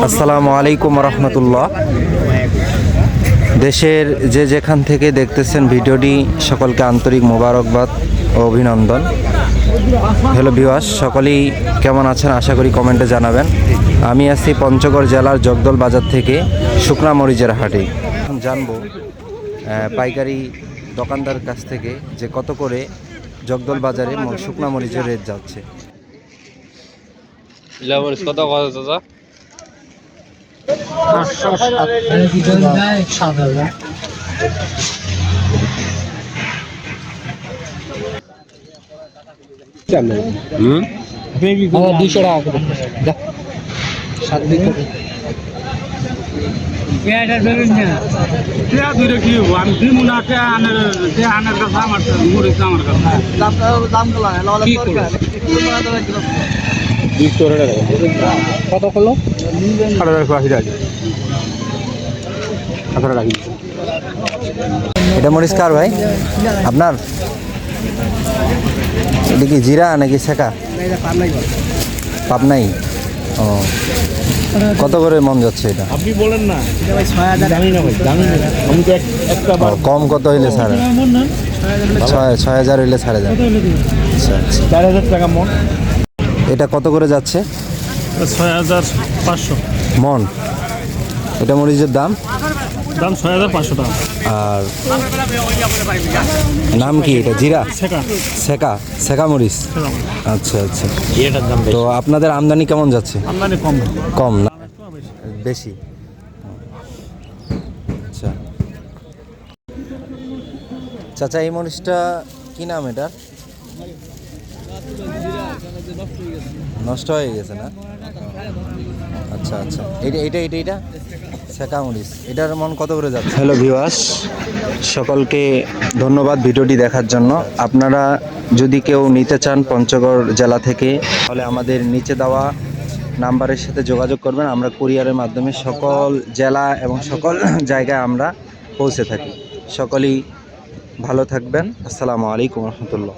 আসসালামু আলাইকুম রহমতুল্লাহ। দেশের যে যেখান থেকে দেখতেছেন ভিডিওটি, সকলকে আন্তরিক মোবারকবাদ ও অভিনন্দন। হ্যালো ভিউয়ার্স, সকলেই কেমন আছেন? আশা করি কমেন্টে জানাবেন। আমি আছি পঞ্চগড় জেলার জগদল বাজার থেকে শুকনা মরিচের হাটে। এখন জানবো পাইকারি দোকানদার কাছ থেকে যে কত করে জগদল বাজারে শুকনা মরিচের রেট যাচ্ছে। কত দাদা? 200 টাকা করে 7 দিন কত হলো? 1880 টাকা। এটা মরিচ কার ভাই? আপনার? এটা কি জিরা নাকি শেখা? পাবনাই। ও, কত করে মন যাচ্ছে এটা? আপনি বলেন না। জানি না ভাই, জানি না। আমি তো একটা কম কত হইলে ছাড়ে? 6000 হইলে ছাড়ে যান। আচ্ছা আচ্ছা, 4000 টাকা মন। এটা কত করে যাচ্ছে? 6500 মন। এটা মরিচের দাম 6500 টাকা। আর নাম কি এটা? জিরা শেখা শেখা মরিচ। আচ্ছা আচ্ছা, এটার দাম তো আপনাদের আমদানি কেমন যাচ্ছে? আমদানি কম। কম না বেশি? আচ্ছা চাচা, এই মরিচটা কি নাম? এটা নষ্ট হয়ে গেছে না? আচ্ছা আচ্ছা, এটা শেখা মরিচ। এটার মন কত করে যাচ্ছে? হ্যালো ভিউয়ার্স, সকলকে ধন্যবাদ ভিডিওটি দেখার জন্য। আপনারা যদি কেউ নিতে চান পঞ্চগড় জেলা থেকে, তাহলে আমাদের নিচে দেওয়া নাম্বারের সাথে যোগাযোগ করবেন। আমরা কুরিয়ারের মাধ্যমে সকল জেলা এবং সকল জায়গায় আমরা পৌঁছে থাকি। সকলেই ভালো থাকবেন। আসসালামু আলাইকুম রহমতুল্লাহ।